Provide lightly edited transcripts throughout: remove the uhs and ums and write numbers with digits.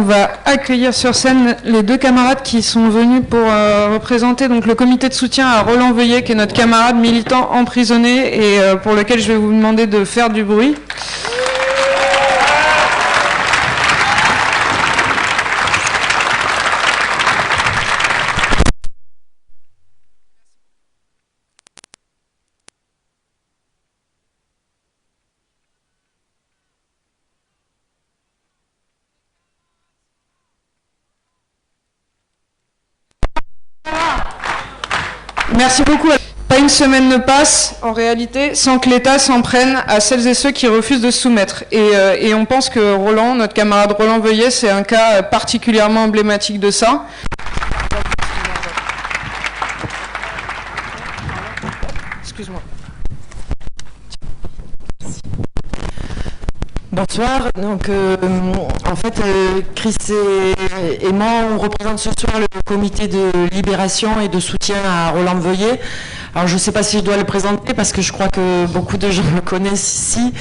va accueillir sur scène les deux camarades qui sont venus pour représenter donc, le comité de soutien à Roland Veuillet, qui est notre camarade militant emprisonné et pour lequel je vais vous demander de faire du bruit. Merci beaucoup. Pas une semaine ne passe, en réalité, sans que l'État s'en prenne à celles et ceux qui refusent de se soumettre. Et on pense que Roland, notre camarade Roland Veuillet, c'est un cas particulièrement emblématique de ça. Excuse-moi. Bonsoir. Donc, en fait, Chris et moi, on représente ce soir le comité de libération et de soutien à Roland Veuillet. Alors, je ne sais pas si je dois le présenter parce que je crois que beaucoup de gens le connaissent ici,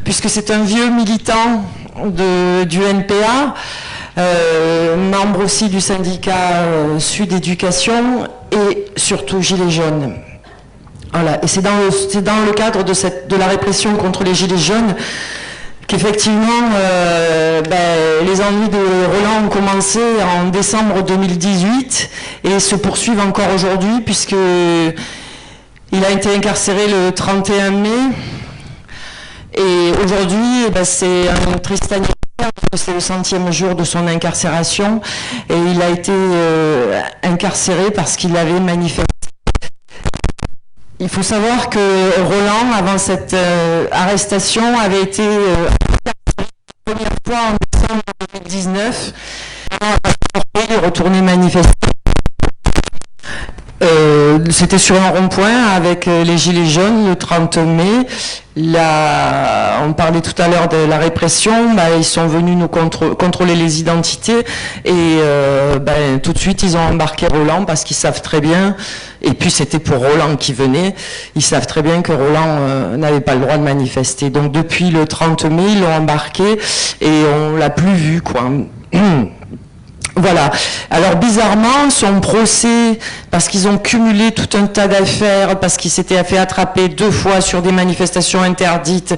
puisque c'est un vieux militant du NPA, membre aussi du syndicat Sud Éducation et surtout Gilets jaunes. Voilà. Et c'est dans le cadre de la répression contre les Gilets jaunes qu'effectivement, les ennuis de Roland ont commencé en décembre 2018 et se poursuivent encore aujourd'hui puisqu'il a été incarcéré le 31 mai et aujourd'hui c'est un triste anniversaire parce que c'est le 100e jour de son incarcération et il a été incarcéré parce qu'il avait manifesté. Il faut savoir que Roland, avant cette arrestation, avait été incarcéré la première fois en décembre 2019. Il est retourné manifester. C'était sur un rond-point avec les Gilets jaunes le 30 mai. On parlait tout à l'heure de la répression, ils sont venus nous contrôler les identités et tout de suite ils ont embarqué Roland parce qu'ils savent très bien, et puis c'était pour Roland qui venait, ils savent très bien que Roland n'avait pas le droit de manifester. Donc depuis le 30 mai, ils l'ont embarqué et on l'a plus vu, quoi. Voilà. Alors bizarrement, son procès, parce qu'ils ont cumulé tout un tas d'affaires, parce qu'il s'était fait attraper 2 fois sur des manifestations interdites,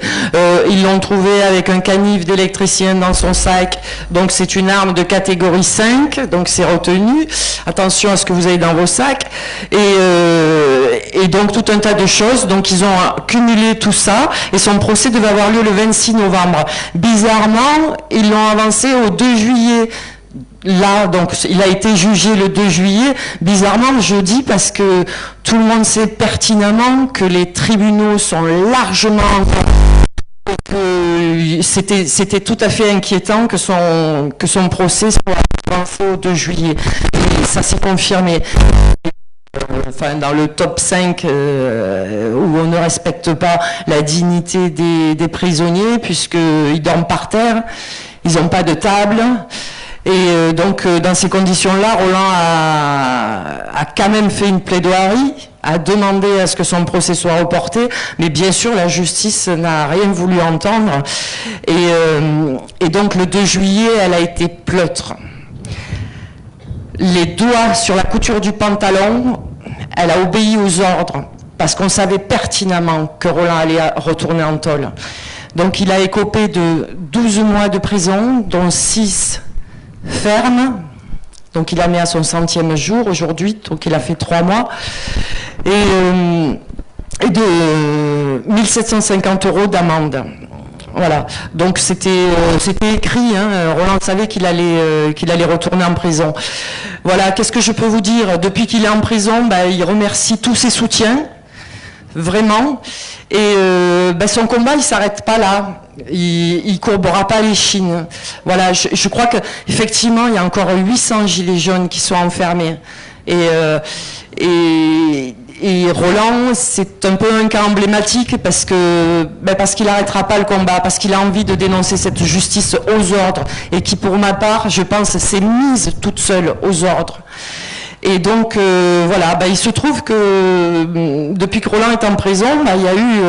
ils l'ont trouvé avec un canif d'électricien dans son sac, donc c'est une arme de catégorie 5, donc c'est retenu. Attention à ce que vous avez dans vos sacs. Et donc tout un tas de choses, donc ils ont cumulé tout ça, et son procès devait avoir lieu le 26 novembre. Bizarrement, ils l'ont avancé au 2 juillet. Là, donc, il a été jugé le 2 juillet, bizarrement jeudi, parce que tout le monde sait pertinemment que les tribunaux sont largement... que c'était tout à fait inquiétant que son procès soit avancé au 2 juillet. Et ça s'est confirmé. Dans le top 5 où on ne respecte pas la dignité des prisonniers, puisqu'ils dorment par terre, ils n'ont pas de table. Et donc, dans ces conditions-là, Roland a quand même fait une plaidoirie, a demandé à ce que son procès soit reporté, mais bien sûr, la justice n'a rien voulu entendre. Et donc, le 2 juillet, elle a été pleutre. Les doigts sur la couture du pantalon, elle a obéi aux ordres, parce qu'on savait pertinemment que Roland allait retourner en tôle. Donc, il a écopé de 12 mois de prison, dont 6 ferme, donc il a mis à son 100e jour aujourd'hui, donc il a fait 3 mois, et de 1750 € d'amende. Voilà, donc c'était écrit, Roland savait qu'il allait retourner en prison. Voilà, qu'est-ce que je peux vous dire? Depuis qu'il est en prison, il remercie tous ses soutiens, vraiment, et son combat, il ne s'arrête pas là. Il ne courbera pas les chines. Voilà, je crois qu'effectivement, il y a encore 800 gilets jaunes qui sont enfermés. Et Roland, c'est un peu un cas emblématique parce qu'il n'arrêtera pas le combat, parce qu'il a envie de dénoncer cette justice aux ordres et qui, pour ma part, je pense, s'est mise toute seule aux ordres. Et donc, il se trouve que depuis que Roland est en prison, il y a eu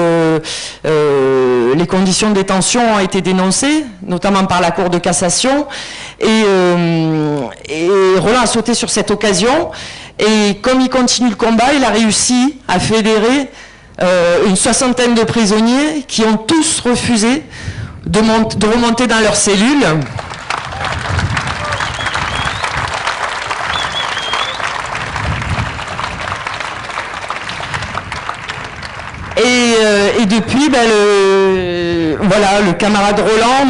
les conditions de détention ont été dénoncées, notamment par la Cour de cassation, et Roland a sauté sur cette occasion, et comme il continue le combat, il a réussi à fédérer une soixantaine de prisonniers qui ont tous refusé de remonter dans leurs cellules. Et depuis, voilà, le camarade Roland,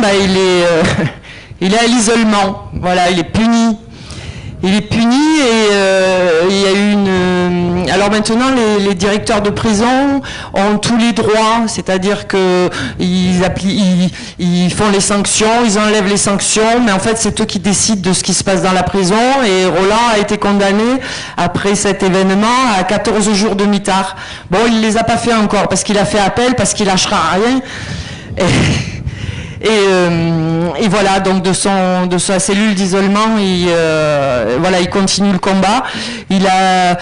il est à l'isolement. Voilà, il est puni. Il est puni et il y a eu une... Alors maintenant, les directeurs de prison ont tous les droits, c'est-à-dire qu'ils font les sanctions, ils enlèvent les sanctions, mais en fait, c'est eux qui décident de ce qui se passe dans la prison. Et Roland a été condamné, après cet événement, à 14 jours de mitard. Bon, il ne les a pas fait encore, parce qu'il a fait appel, parce qu'il lâchera rien. Et voilà, donc de sa cellule d'isolement, il continue le combat. Il a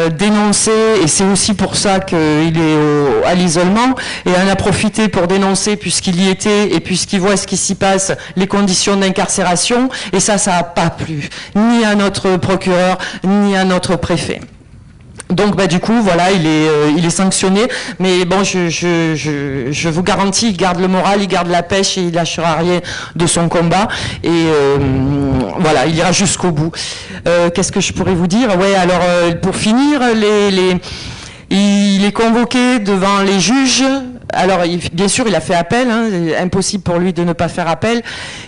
dénoncé, et c'est aussi pour ça qu'il est à l'isolement, et en a profité pour dénoncer, puisqu'il y était, et puisqu'il voit ce qui s'y passe, les conditions d'incarcération, et ça n'a pas plu, ni à notre procureur, ni à notre préfet. Donc du coup voilà, il est sanctionné, mais bon, je vous garantis, il garde le moral, il garde la pêche et il lâchera rien de son combat, et voilà, il ira jusqu'au bout. Qu'est-ce que je pourrais vous dire? Ouais, alors pour finir, il est convoqué devant les juges. Alors, bien sûr, il a fait appel, hein, impossible pour lui de ne pas faire appel.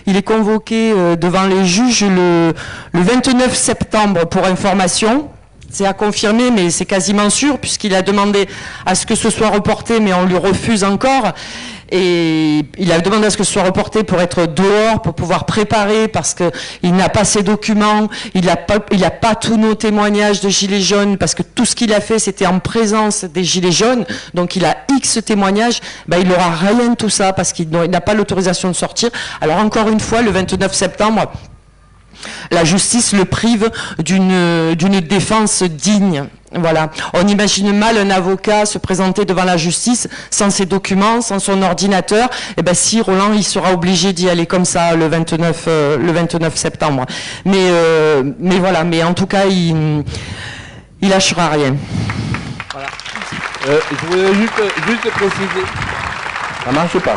Il est convoqué devant les juges le 29 septembre pour information. C'est à confirmer, mais c'est quasiment sûr, puisqu'il a demandé à ce que ce soit reporté, mais on lui refuse encore. Et il a demandé à ce que ce soit reporté pour être dehors, pour pouvoir préparer, parce qu'il n'a pas ses documents, il n'a pas tous nos témoignages de Gilets jaunes, parce que tout ce qu'il a fait, c'était en présence des Gilets jaunes. Donc il a X témoignages, il n'aura rien de tout ça, parce qu'il n'a pas l'autorisation de sortir. Alors encore une fois, le 29 septembre, la justice le prive d'une défense digne. Voilà. On imagine mal un avocat se présenter devant la justice sans ses documents, sans son ordinateur. Et si Roland, il sera obligé d'y aller comme ça le 29 septembre. Mais voilà. Mais en tout cas, il lâchera rien. Voilà. Je voulais juste préciser. Ça marche ou pas?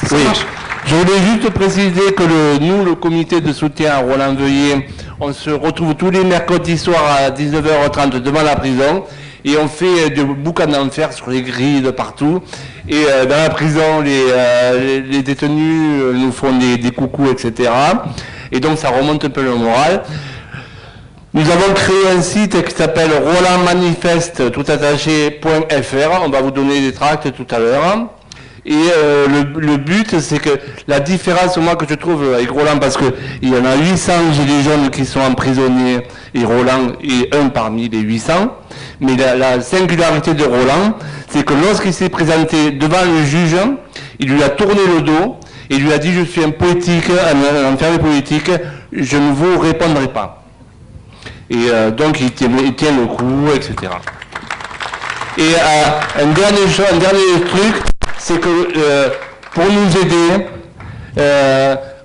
Ça marche. Je voulais juste préciser que nous, le comité de soutien à Roland Veuillé, on se retrouve tous les mercredis soirs à 19h30 devant la prison, et on fait du boucan d'enfer sur les grilles de partout. Et dans la prison, les détenus nous font des coucous, etc. Et donc ça remonte un peu le moral. Nous avons créé un site qui s'appelle rolandmanifeste.fr. On va vous donner des tracts tout à l'heure. Et le but, c'est que la différence, moi, que je trouve avec Roland, parce qu'il y en a 800 gilets jaunes qui sont emprisonnés, et Roland est un parmi les 800, mais la singularité de Roland, c'est que lorsqu'il s'est présenté devant le juge, il lui a tourné le dos, et lui a dit: je suis un politique, un enfermé politique, je ne vous répondrai pas. Et donc il tient le coup, etc. Et un dernier truc, c'est que pour nous aider,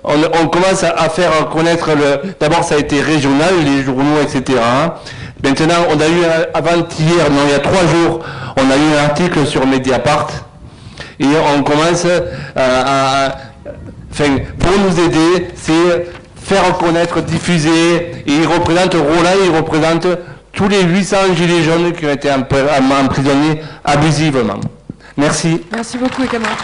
on commence à faire connaître d'abord ça a été régional, les journaux, etc. Maintenant, on a eu avant-hier, non, il y a 3 jours, on a eu un article sur Mediapart, et on commence pour nous aider, c'est faire connaître, diffuser, et il représente Roland, il représente tous les 800 gilets jaunes qui ont été emprisonnés abusivement. Merci. Merci beaucoup, les camarades.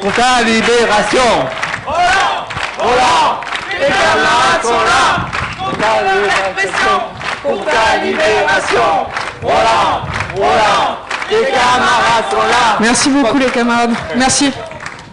Pour ta libération. Roland, les camarades sont là. Pour ta libération. Pour ta libération. Roland, les camarades sont là. Merci beaucoup, les camarades. Merci.